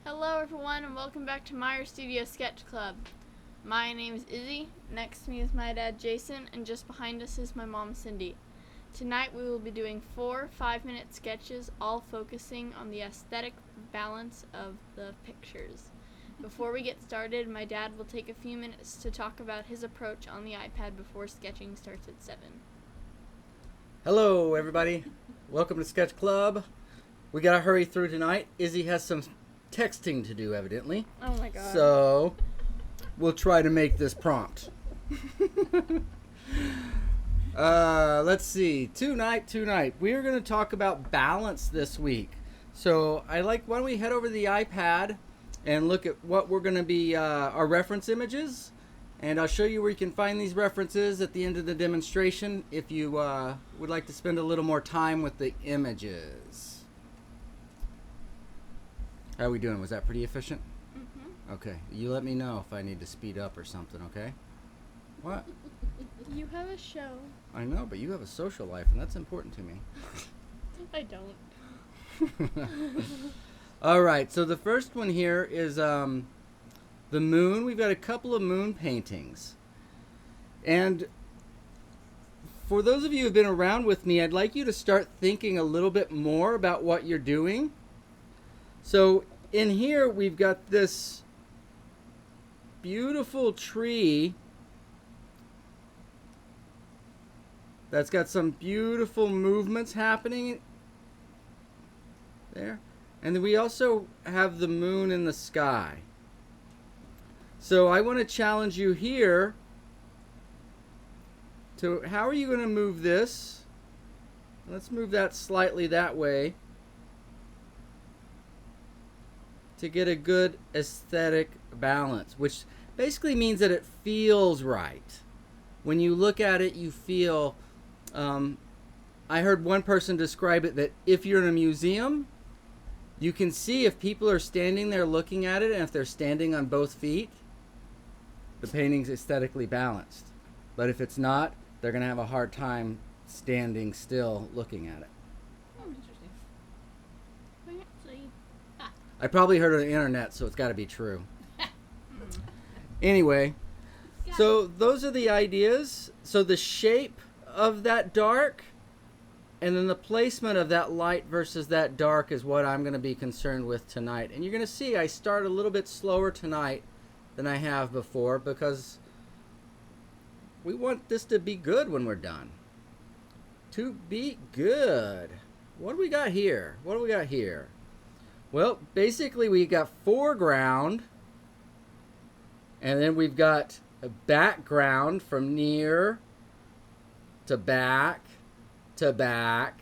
Hello everyone and welcome back to Meyer Studio Sketch Club. My name is Izzy, next to me is my dad Jason, and just behind us is my mom Cindy. Tonight we will be doing 4 5-minute sketches, all focusing on the aesthetic balance of the pictures. Before we get started, my dad will take a few minutes to talk about his approach on the iPad before sketching starts at 7. Hello everybody, welcome to Sketch Club. We gotta hurry through tonight. Izzy has some texting to do evidently. Oh my god. So we'll try to make this prompt. Let's see. Tonight we're going to talk about balance this week. So why don't we head over to the iPad and look at what we're going to be our reference images, and I'll show you where you can find these references at the end of the demonstration if you would like to spend a little more time with the images. How are we doing? Was that pretty efficient? Mm-hmm. Okay. You let me know if I need to speed up or something, okay? What? You have a show. I know, but you have a social life, and that's important to me. I don't. All right, so the first one here is the moon. We've got a couple of moon paintings. And for those of you who have been around with me, I'd like you to start thinking a little bit more about what you're doing. So in here we've got this beautiful tree that's got some beautiful movements happening there. And then we also have the moon in the sky. So I want to challenge you here to how are you going to move this? Let's move that slightly that way to get a good aesthetic balance, which basically means that it feels right. When you look at it, you feel, I heard one person describe it that if you're in a museum, you can see if people are standing there looking at it, and if they're standing on both feet, the painting's aesthetically balanced. But if it's not, they're going to have a hard time standing still looking at it. Oh, interesting. I probably heard it on the internet, so it's got to be true. Anyway, so those are the ideas. So the shape of that dark and then the placement of that light versus that dark is what I'm going to be concerned with tonight. And you're going to see I start a little bit slower tonight than I have before because we want this to be good when we're done. To be good. What do we got here? What do we got here? Well, basically we got foreground, and then we've got a background from near to back to back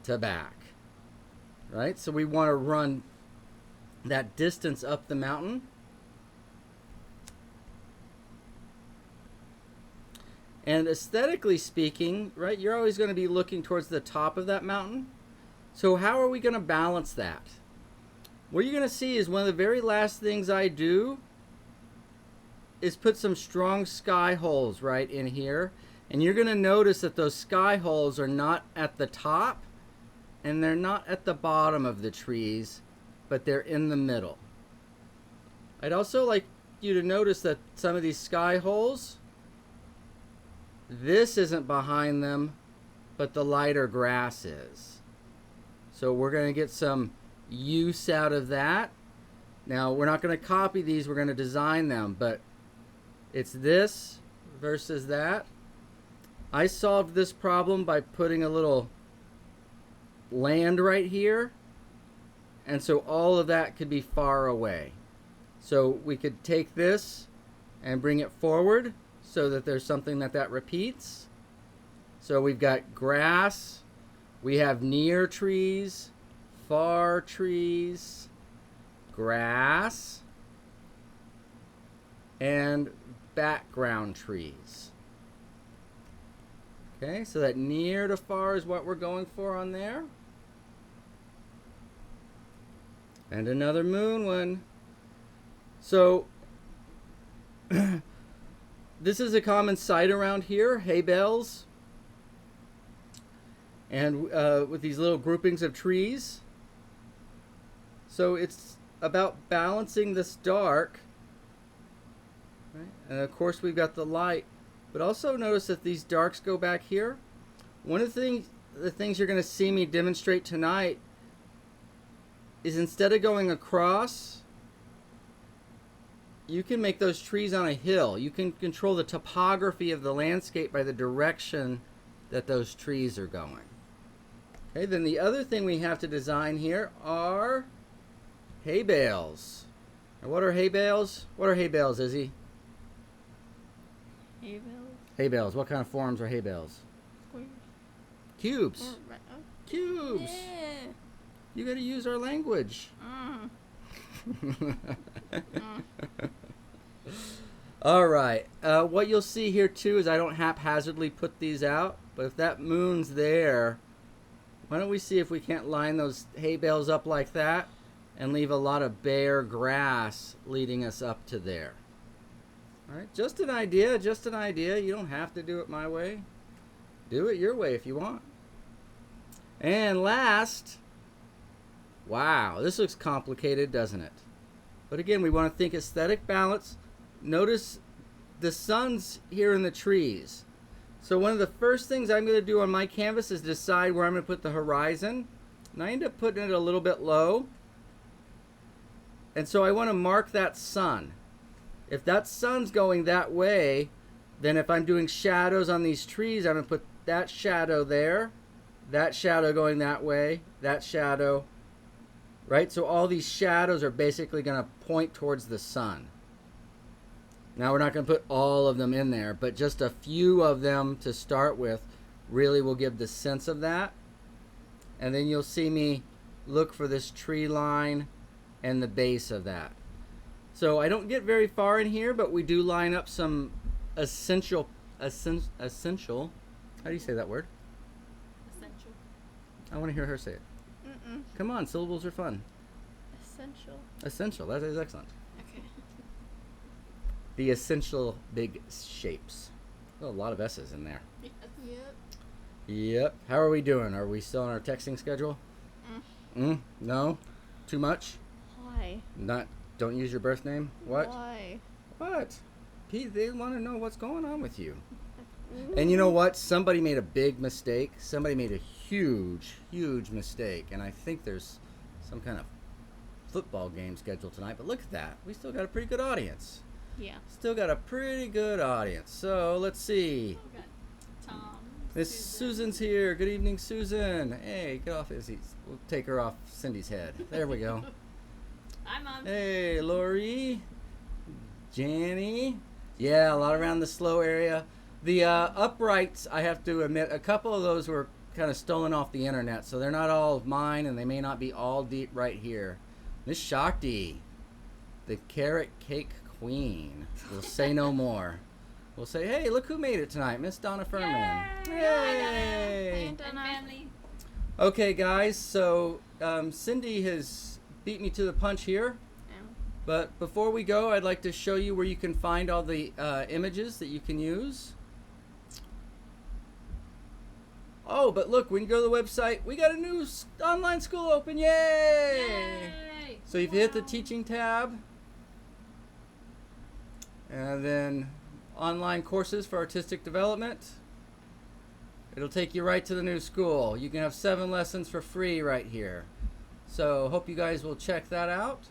to back. Right? So we want to run that distance up the mountain. And aesthetically speaking, right, you're always going to be looking towards the top of that mountain. So how are we going to balance that? What you're going to see is one of the very last things I do is put some strong sky holes right in here. And you're going to notice that those sky holes are not at the top and they're not at the bottom of the trees, but they're in the middle. I'd also like you to notice that some of these sky holes, this isn't behind them, but the lighter grass is. So we're going to get some use out of that. Now we're not going to copy these, we're going to design them, but it's this versus that. I solved this problem by putting a little land right here, and so all of that could be far away. So we could take this and bring it forward so that there's something that repeats. So we've got grass, we have near trees, far trees, grass, and background trees. Okay, so that near to far is what we're going for on there. And another moon one. So this is a common sight around here, hay bales. And with these little groupings of trees. So it's about balancing this dark. Right? And of course we've got the light. But also notice that these darks go back here. One of the things you're going to see me demonstrate tonight is instead of going across, you can make those trees on a hill. You can control the topography of the landscape by the direction that those trees are going. Okay, then the other thing we have to design here are hay bales. Now, what are hay bales? What are hay bales, Izzy? Hay bales. Hay bales. What kind of forms are hay bales? Squares. Cubes. Or Cubes. yeah. You got to use our language. All right. What you'll see here too is I don't haphazardly put these out, but if that moon's there, why don't we see if we can't line those hay bales up like that and leave a lot of bare grass leading us up to there. All right, just an idea, just an idea. You don't have to do it my way. Do it your way if you want. And last, wow, this looks complicated, doesn't it? But again, we want to think aesthetic balance. Notice the sun's here in the trees. So one of the first things I'm going to do on my canvas is decide where I'm going to put the horizon. And I end up putting it a little bit low. And so I want to mark that sun. If that sun's going that way, then if I'm doing shadows on these trees, I'm going to put that shadow there, that shadow going that way, that shadow, right? So all these shadows are basically going to point towards the sun. Now we're not going to put all of them in there, but just a few of them to start with really will give the sense of that. And then you'll see me look for this tree line and the base of that. So I don't get very far in here, but we do line up some essential, how do you say that word? Essential. I want to hear her say it. Come on, syllables are fun. Essential. Essential, that is excellent. Okay. The essential big shapes. Oh, a lot of S's in there. Yep. Yep. How are we doing? Are we still on our texting schedule? No? Too much? Why? Don't use your birth name? What? Why? What? Pete, they want to know what's going on with you. And you know what? Somebody made a big mistake. Somebody made a huge, huge mistake. And I think there's some kind of football game scheduled tonight. But look at that. We still got a pretty good audience. Yeah. Still got a pretty good audience. So let's see. Okay. Tom. Miss Susan's here. Good evening, Susan. Hey, get off Izzy. We'll take her off Cindy's head. There we go. Hi, Mom. Hey, Lori. Janny. Yeah, a lot around the slow area. The uprights, I have to admit, a couple of those were kind of stolen off the internet, so they're not all of mine, and they may not be all deep right here. Miss Shakti, the carrot cake queen. We'll say no more. We'll say, hey, look who made it tonight, Miss Donna Furman. Yay! Hey! And family. Okay, guys, so Cindy has beat me to the punch here. But before we go, I'd like to show you where you can find all the images that you can use. Oh, but look, when you go to the website, we got a new online school open. Yay! Yay! So you've hit the teaching tab. And then online courses for artistic development. It'll take you right to the new school. You can have 7 lessons for free right here. So hope you guys will check that out.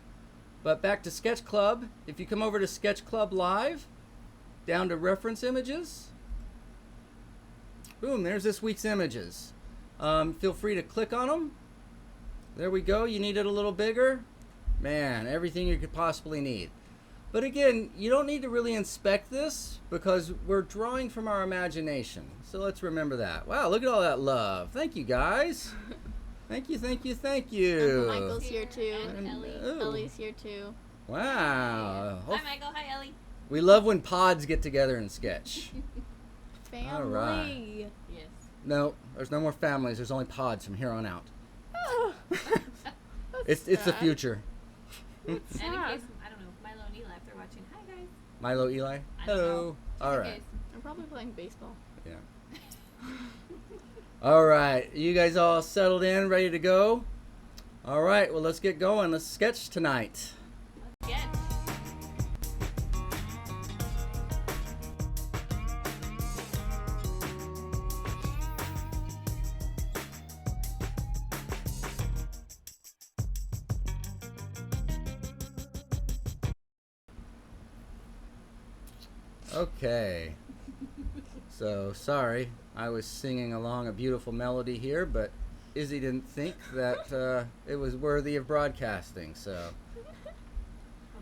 But back to Sketch Club. If you come over to Sketch Club Live, down to reference images, boom, there's this week's images. Feel free to click on them. There we go. You need it a little bigger. Man, everything you could possibly need. But again, you don't need to really inspect this because we're drawing from our imagination. So let's remember that. Wow, look at all that love. Thank you, guys. Thank you, thank you, thank you. Uncle Michael's here too. And Ellie. Oh. Ellie's here too. Wow. Hi, Michael. Hi, Ellie. We love when pods get together and sketch. Family. All right. Yes. No, there's no more families. There's only pods from here on out. Oh, It's the sad. future. And in sad. case, I don't know, Milo and Eli, if they're watching. Hi, guys. Milo, Eli. I don't Hello. know. All Just in right. case. I'm probably playing baseball. Yeah. All right. You guys all settled in, ready to go? All right, well, let's get going. Let's sketch tonight. Let's get. Okay. So, sorry, I was singing along a beautiful melody here, but Izzy didn't think that it was worthy of broadcasting, so Well,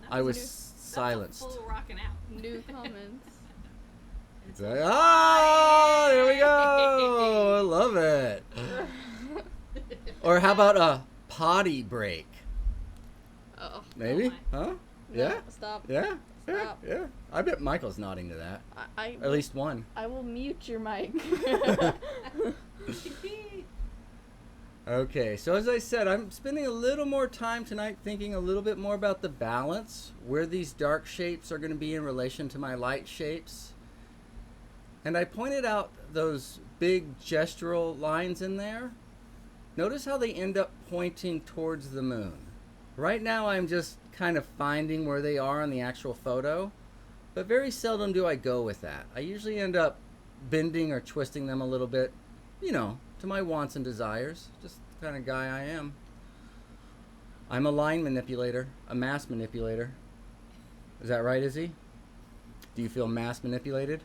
that I was new- silenced. That's a full rocking out. New comments. It's like, oh, there we go. I love it. Or how about a potty break? Oh. Maybe? my. Huh? No, Yeah? Stop. Yeah? Yeah? Stop. Yeah. I bet Michael's nodding to that. At least one. I will mute your mic. Okay, so as I said, I'm spending a little more time tonight thinking a little bit more about the balance, where these dark shapes are going to be in relation to my light shapes. And I pointed out those big gestural lines in there. Notice how they end up pointing towards the moon. Right now I'm just kind of finding where they are on the actual photo, but very seldom do I go with that. I usually end up bending or twisting them a little bit, you know, to my wants and desires. Just the kind of guy I am. I'm a line manipulator, a mass manipulator. Is that right, Izzy? Do you feel mass manipulated?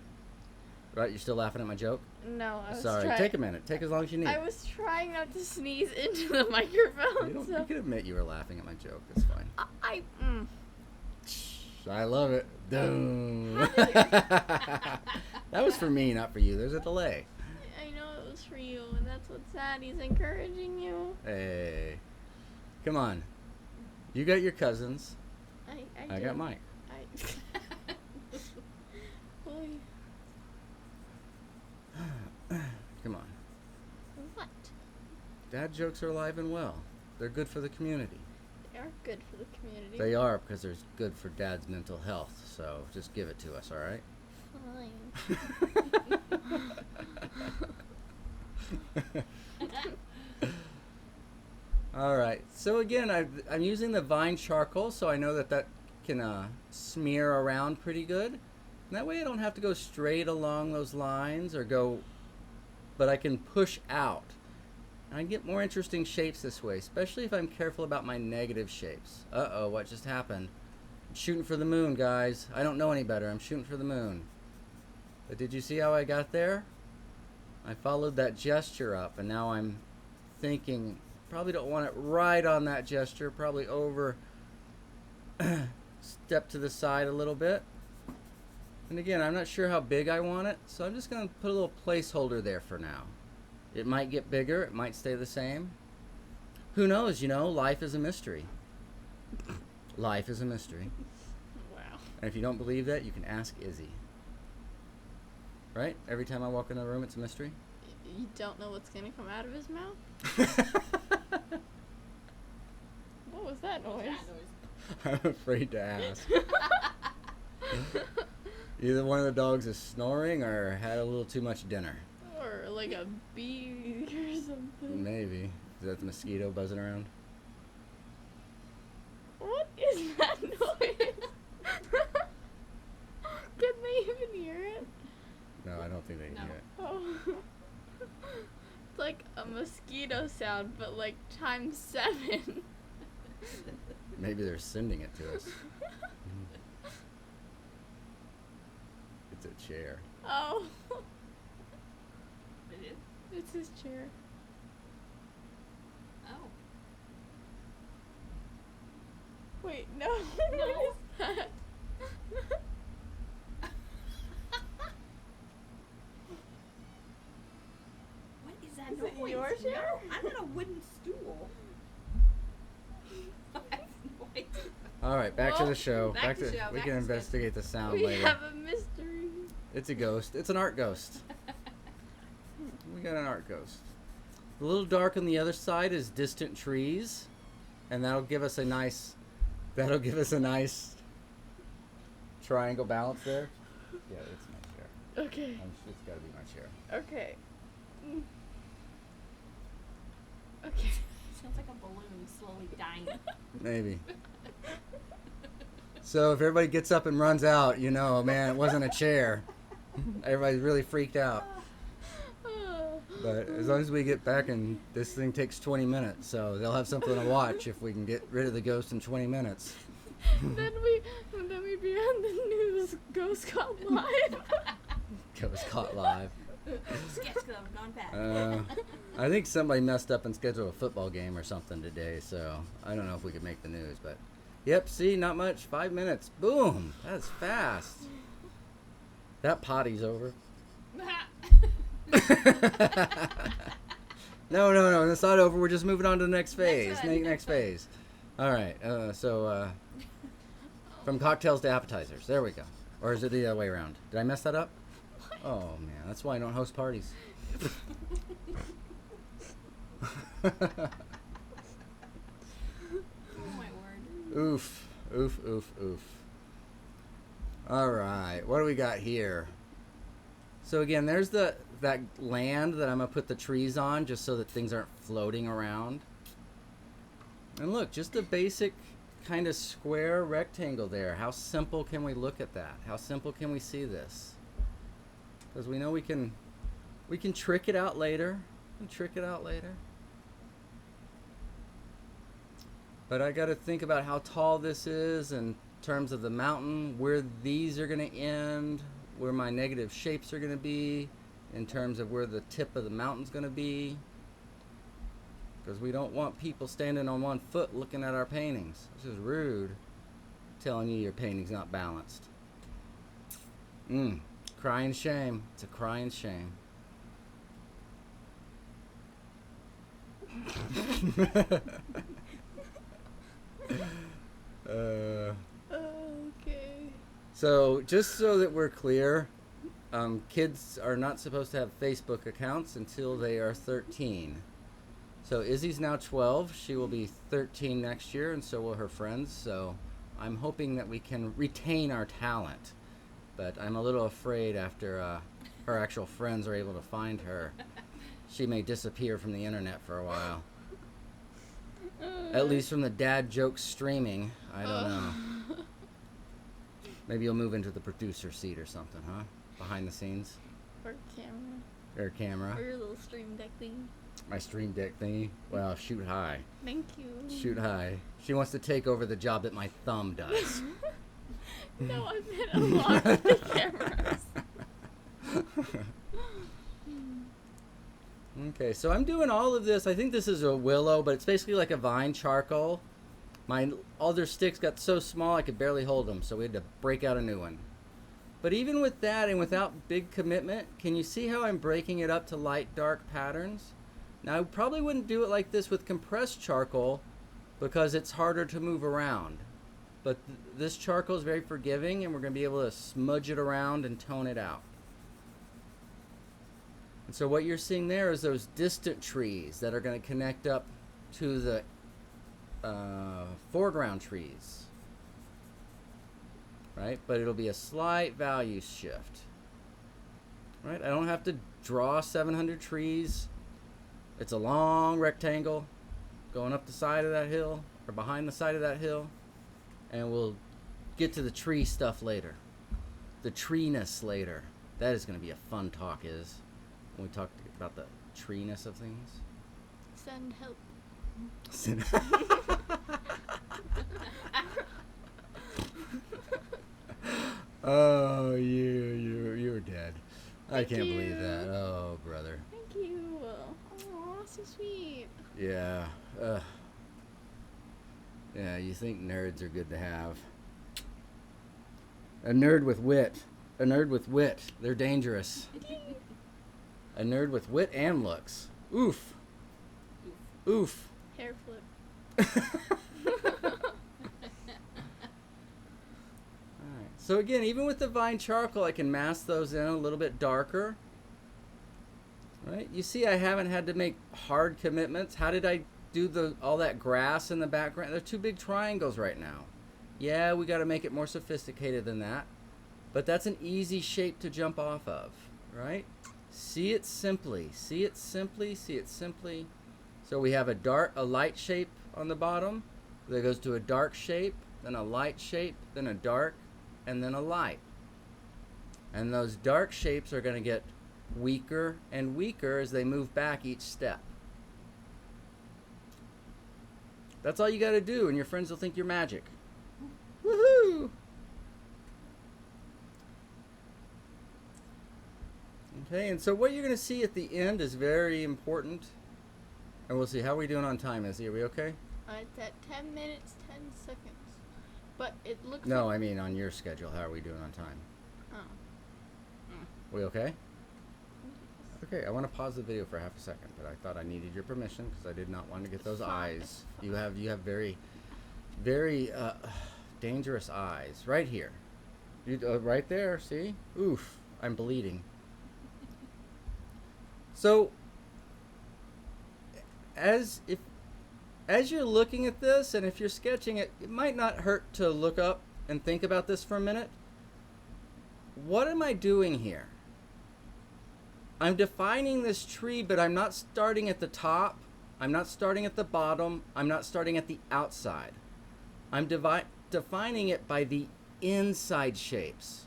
Right, you're still laughing at my joke? No, I was Sorry, trying. take a minute. Take as long as you need. I was trying not to sneeze into the microphone. You can admit you were laughing at my joke. That's fine. I love it. Boom. That was for me, not for you. There's a delay. I know it was for you, and that's what's sad. He's encouraging you. Hey. Come on. You got your cousins. I do. got mine. Boy, Come on. what? Dad jokes are alive and well. They're good for the community. They are good for the community. They are, because they're good for Dad's mental health. So just give it to us, all right? Fine. All right. So again, I'm using the Vine charcoal, so I know that can smear around pretty good. And that way I don't have to go straight along those lines or go, but I can push out. And I get more interesting shapes this way, especially if I'm careful about my negative shapes. Uh-oh, what just happened? I'm shooting for the moon, guys. I don't know any better. I'm shooting for the moon. But did you see how I got there? I followed that gesture up, and now I'm thinking, probably don't want it right on that gesture, probably over, step to the side a little bit. And again, I'm not sure how big I want it, so I'm just going to put a little placeholder there for now. It might get bigger, it might stay the same. Who knows, you know, life is a mystery. Life is a mystery. Wow. And if you don't believe that, you can ask Izzy. Right? Every time I walk in a room, it's a mystery? You don't know what's gonna come out of his mouth? What was that noise? I'm afraid to ask. Either one of the dogs is snoring or had a little too much dinner. Or like a bee or something. Maybe. Is that the mosquito buzzing around? What is that noise? Can they even hear it? No, I don't think they can No. hear it. Oh. It's like a mosquito sound, but like times 7. Maybe they're sending it to us. It's a chair. Oh. It is? It's his chair. Oh. Wait, no. No. What is that? What is that Is it noise? your chair? No, I'm on a wooden stool. I have no idea. All right, back to Well, the show. back to show, We back can to investigate the sound We later. have a mystery. It's a ghost. It's an art ghost. We got an art ghost. A little dark on the other side is distant trees, and that'll give us a nice triangle balance there. Yeah, it's my chair. Okay. It's got to be my chair. Okay. Okay. Sounds like a balloon slowly dying. Maybe. So if everybody gets up and runs out, you know, man, it wasn't a chair. Everybody's really freaked out. But as long as we get back, and this thing takes 20 minutes, so they'll have something to watch if we can get rid of the ghost in 20 minutes. then we'd be on the news. Ghost caught live. Ghost caught live. Sketch Club gone bad. I think somebody messed up and scheduled a football game or something today, so I don't know if we could make the news, but yep, see, not much, 5 minutes, boom, that's fast. That potty's over. No, it's not over, we're just moving on to the next phase, next phase. All right, so from cocktails to appetizers, there we go. Or is it the other way around? Did I mess that up? Oh man, that's why I don't host parties. Oh my word. Oof. All right, what do we got here? So again, there's that land that I'm gonna put the trees on, just so that things aren't floating around. And look, just a basic kind of square rectangle there. How simple can we look at that? How simple can we see this? Because we know we can trick it out later. But I got to think about how tall this is in terms of the mountain, where these are going to end, where my negative shapes are going to be, in terms of where the tip of the mountain's going to be. Because we don't want people standing on one foot looking at our paintings. This is rude, telling you your painting's not balanced. Crying shame. It's a crying shame. Okay. So, just so that we're clear, kids are not supposed to have Facebook accounts until they are 13. So Izzy's now 12. She will be 13 next year, and so will her friends. So I'm hoping that we can retain our talent. But I'm a little afraid after her actual friends are able to find her, she may disappear from the internet for a while. At least from the dad jokes streaming. I don't know. Maybe you'll move into the producer seat or something, huh? Behind the scenes. Or camera. Or camera. Or your little stream deck thing. My stream deck thingy. Well, shoot high. Thank you. Shoot high. She wants to take over the job that my thumb does. No, I meant a lot of the cameras. Okay, so I'm doing all of this. I think this is a willow, but it's basically like a vine charcoal. My other sticks got so small I could barely hold them, so we had to break out a new one. But even with that and without big commitment, can you see how I'm breaking it up to light dark patterns? Now I probably wouldn't do it like this with compressed charcoal because it's harder to move around. But this charcoal is very forgiving, and we're going to be able to smudge it around and tone it out. And so what you're seeing there is those distant trees that are going to connect up to the foreground trees. Right? But it'll be a slight value shift. Right? I don't have to draw 700 trees. It's a long rectangle going up the side of that hill or behind the side of that hill. And we'll get to the tree stuff later. The treeness later. That is going to be a fun talk, is when we talk about the treeness of things. Send help. Oh, you're dead. I Thank can't you. believe that. Oh, brother. Thank you. Oh, so sweet. Yeah. Yeah, you think nerds are good to have. A nerd with wit. A nerd with wit. They're dangerous. A nerd with wit and looks. Oof. Oof. Hair flip. Alright. So again, even with the vine charcoal, I can mask those in a little bit darker. Right? You see I haven't had to make hard commitments. How did I do all that grass in the background? They're two big triangles right now. Yeah, we got to make it more sophisticated than that. But that's an easy shape to jump off of, right? See it simply. See it simply. See it simply. So So we have a light shape on the bottom that goes to a dark shape, then a light shape, then a dark, and then a light. And those dark shapes are going to get weaker and weaker as they move back each step. That's all you got to do, and your friends will think you're magic. Woohoo! Okay, and so what you're going to see at the end is very important. And we'll see. How are we doing on time, Izzy? Are we okay? It's at 10 minutes, 10 seconds. But it looks No, like... I mean on your schedule. How are we doing on time? Oh. We okay? Okay, I want to pause the video for half a second, but I thought I needed your permission because I did not want to get those Fine, eyes. fine. You have very, very dangerous eyes. Right here. Right there, see? Oof, I'm bleeding. So, as you're looking at this, and if you're sketching it, it might not hurt to look up and think about this for a minute. What am I doing here? I'm defining this tree, but I'm not starting at the top. I'm not starting at the bottom. I'm not starting at the outside. I'm defining it by the inside shapes.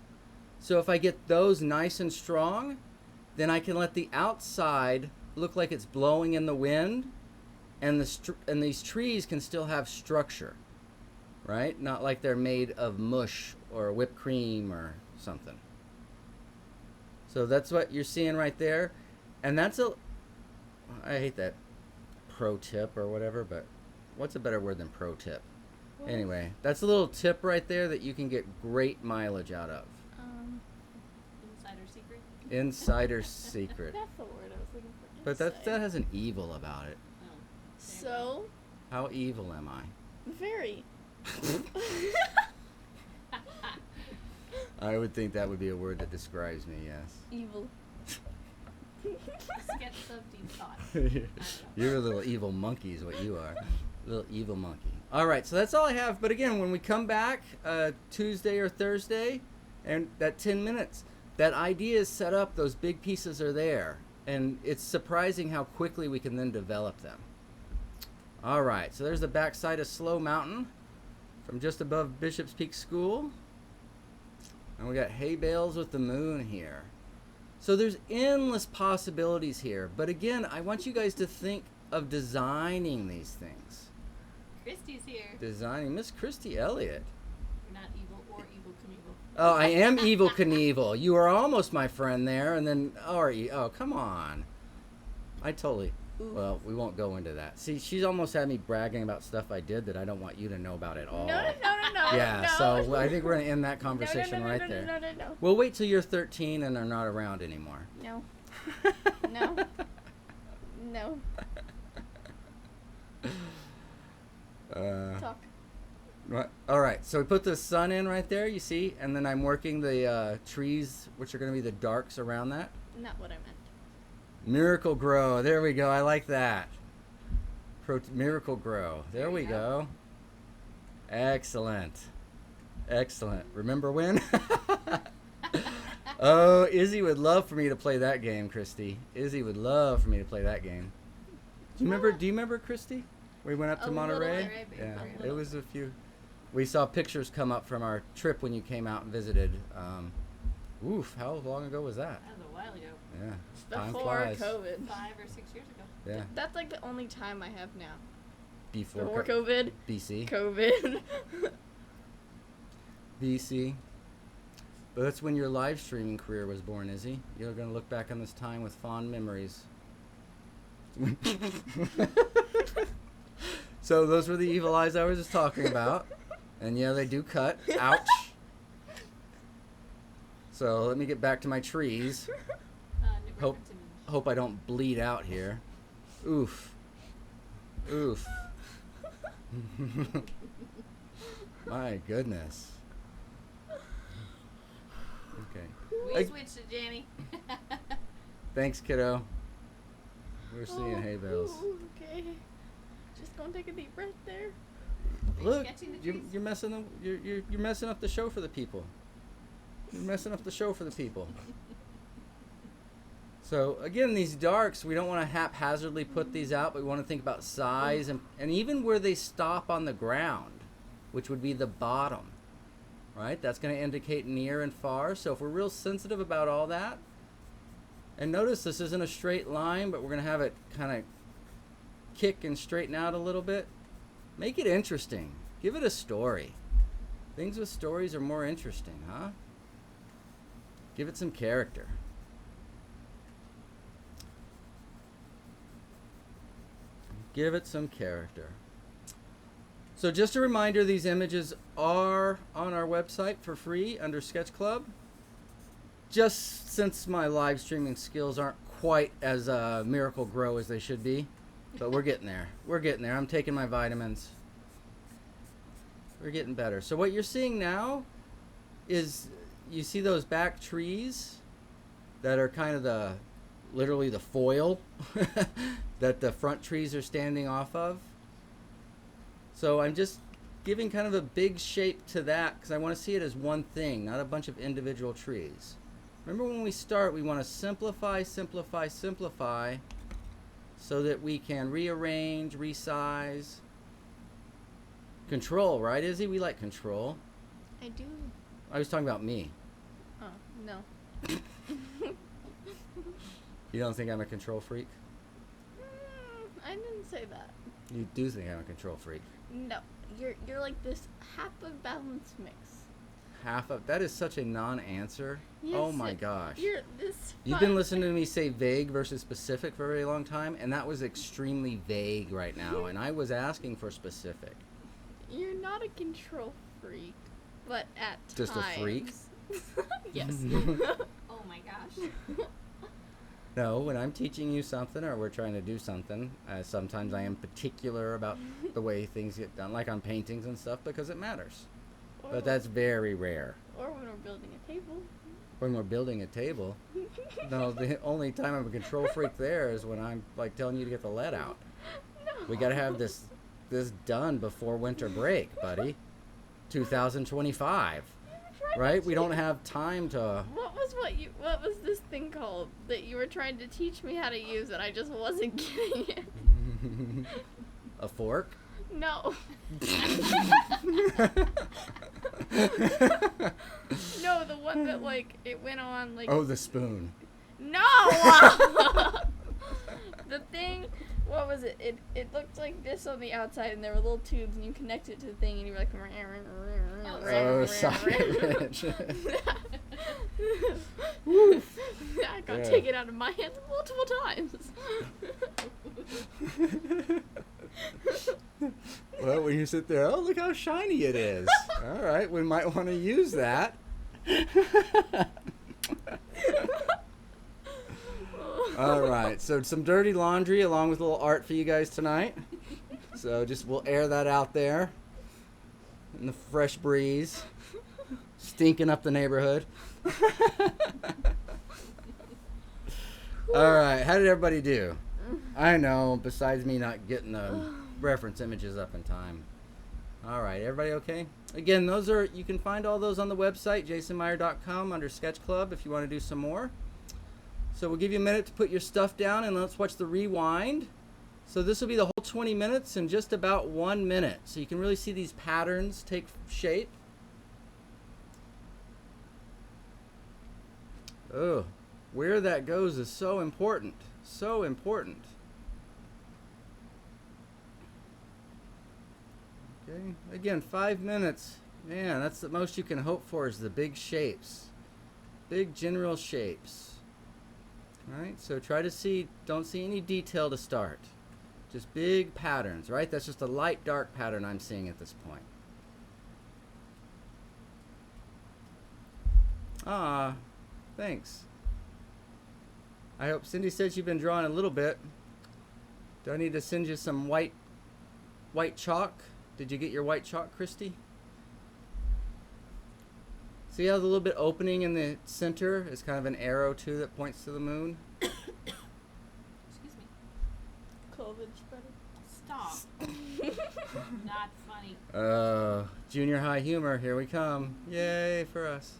So if I get those nice and strong, then I can let the outside look like it's blowing in the wind, and these trees can still have structure, right? Not like they're made of mush or whipped cream or something. So that's what you're seeing right there. And that's I hate that pro tip or whatever, but what's a better word than pro tip? Well, Anyway, that's a little tip right there that you can get great mileage out of. Insider secret. Insider secret. That's the word I was looking for. But that Inside. has an evil about it. Oh. So, How evil am I? very. I would think that would be a word that describes me, yes. Evil. Sketch of deep thought. You're a little evil monkey is what you are. Little evil monkey. All right, so that's all I have. But again, when we come back Tuesday or Thursday, and that 10 minutes, that idea is set up, those big pieces are there. And it's surprising how quickly we can then develop them. All right, so there's the backside of Slow Mountain from just above Bishop's Peak School. And we got hay bales with the moon here. So there's endless possibilities here. But again, I want you guys to think of designing these things. Christy's here. Designing Miss Christy Elliott. You're not evil or evil Knievel. Oh, I am Evil Knievel. You are almost my friend there, and then oh, come on. I totally. Oof. Well, we won't go into that. See, she's almost had me bragging about stuff I did that I don't want you to know about at all. No. Yeah, no. so I think we're gonna end that conversation no, right there. No. We'll wait till you're 13 and are not around anymore. No. No. Talk. What? All right, so we put the sun in right there, you see, and then I'm working the trees, which are going to be the darks around that. Not what I meant. Miracle Grow, there we go, I like that. Miracle Grow, there we go. Excellent. Remember when? Oh, Izzy would love for me to play that game, Christy. Izzy would love for me to play that game. Do you remember, Christy? We went up to A little Monterey. bit, Yeah, a it little was a few. We saw pictures come up from our trip when you came out and visited. How long ago was that? That was a while ago. Yeah, time Before flies. COVID. 5 or 6 years ago. Yeah, That's like the only time I have now. before COVID. BC. COVID. BC. But that's when your live streaming career was born, Izzy. You're gonna look back on this time with fond memories. So those were the evil eyes I was just talking about. And yeah, they do cut. Ouch. So let me get back to my trees. Hope I don't bleed out here. Oof. My goodness. Okay. We switched to Janny. Thanks, kiddo. We're seeing hay bales. Ooh, okay. Just gonna take a deep breath there. Look, sketching the you're, trees? you're messing up. You're messing up the show for the people. You're messing up the show for the people. So again, these darks, we don't want to haphazardly put these out, but we want to think about size and even where they stop on the ground, which would be the bottom, right? That's going to indicate near and far. So if we're real sensitive about all that, and notice this isn't a straight line, but we're going to have it kind of kick and straighten out a little bit. Make it interesting. Give it a story. Things with stories are more interesting, huh? Give it some character. Give it some character. So just a reminder, these images are on our website for free under Sketch Club. Just since my live streaming skills aren't quite as Miracle Grow as they should be, but we're getting there. We're getting there. I'm taking my vitamins. We're getting better. So what you're seeing now is, you see those back trees that are kind of literally the foil that the front trees are standing off of. So I'm just giving kind of a big shape to that because I want to see it as one thing, not a bunch of individual trees. Remember, when we start, we want to simplify, simplify, simplify so that we can rearrange, resize. Control, right, Izzy? We like control. I do. I was talking about me. Oh, no. You don't think I'm a control freak? I didn't say that. You do think I'm a control freak. No, you're like this half of balance mix. Half of that is such a non-answer. Yes, Oh my gosh. You're this. You've been listening to me say vague versus specific for a very long time, and that was extremely vague right now, and I was asking for specific. You're not a control freak, but at Just times. a freak? Yes. Oh my gosh. No, when I'm teaching you something or we're trying to do something, sometimes I am particular about the way things get done, like on paintings and stuff, because it matters. But that's very rare. Or when we're building a table. When we're building a table, no, the only time I'm a control freak there is when I'm like telling you to get the lead out. No. We got to have this done before winter break, buddy. 2025, right? We don't have time to. What was this thing called that you were trying to teach me how to use and I just wasn't getting it? A fork? No. No, the one that like it went on like. Oh, the spoon. No. The thing. What was it? It looked like this on the outside, and there were little tubes, and you connect it to the thing, and you were like. Oh, sandwich. I got Yeah. taken out of my hands multiple times. Well, when you sit there, oh, look how shiny it is. All right, we might want to use that. All right, so some dirty laundry along with a little art for you guys tonight. So we'll air that out there in the fresh breeze, stinking up the neighborhood. All right, how did everybody do? I know, besides me not getting the reference images up in time. All right, everybody okay? Again, you can find all those on the website, jasonmeyer.com, under Sketch Club if you want to do some more. So we'll give you a minute to put your stuff down and let's watch the rewind. So this will be the whole 20 minutes in just about 1 minute. So you can really see these patterns take shape. Oh, where that goes is so important. So important. Okay, again, 5 minutes. Man, that's the most you can hope for, is the big shapes. Big general shapes. Alright, so try to don't see any detail to start. Just big patterns, right? That's just a light dark pattern I'm seeing at this point. Ah, thanks. I hope Cindy said you've been drawing a little bit. Do I need to send you some white chalk? Did you get your white chalk, Christy? See how the little bit opening in the center is kind of an arrow too that points to the moon? Excuse me. COVID spreader. Stop. Not funny. Junior high humor, here we come. Yay for us.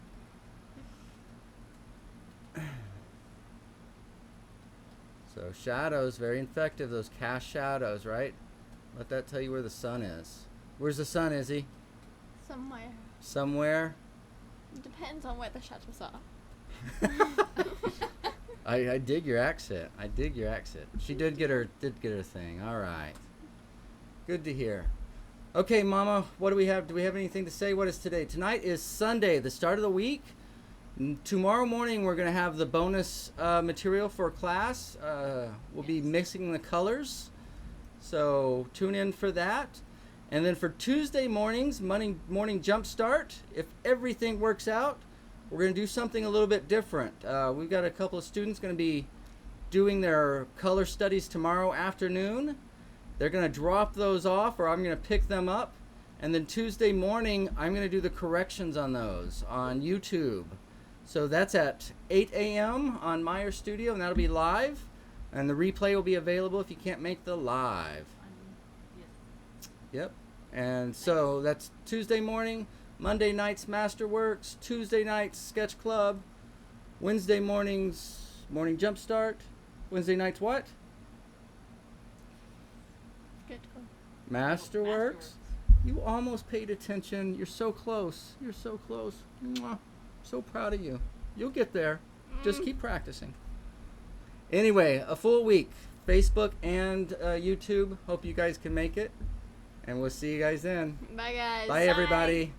So shadows, very effective. Those cast shadows, right? Let that tell you where the sun is. Where's the sun, Izzy? Somewhere. Somewhere. Depends on where the shadows are. I dig your accent. I dig your accent. She did get her thing. All right. Good to hear. Okay, Mama, what do we have? Do we have anything to say? What is today? Tonight is Sunday, the start of the week. Tomorrow morning we're going to have the bonus material for class. We'll be mixing the colors. So tune in for that. And then for Tuesday mornings, morning jump start, if everything works out, we're going to do something a little bit different. We've got a couple of students going to be doing their color studies tomorrow afternoon. They're going to drop those off, or I'm going to pick them up. And then Tuesday morning, I'm going to do the corrections on those on YouTube. So that's at 8 a.m. on Meyer Studio, and that'll be live. And the replay will be available if you can't make the live. Yes. Yep. And so that's Tuesday morning. Monday nights Masterworks. Tuesday nights Sketch Club. Wednesday mornings morning jump start. Wednesday nights what? Good. Masterworks. You almost paid attention. You're so close. You're so close. Mwah. So proud of you. You'll get there. Just keep practicing. Anyway, a full week. Facebook and YouTube. Hope you guys can make it. And we'll see you guys then. Bye, guys. Bye, everybody.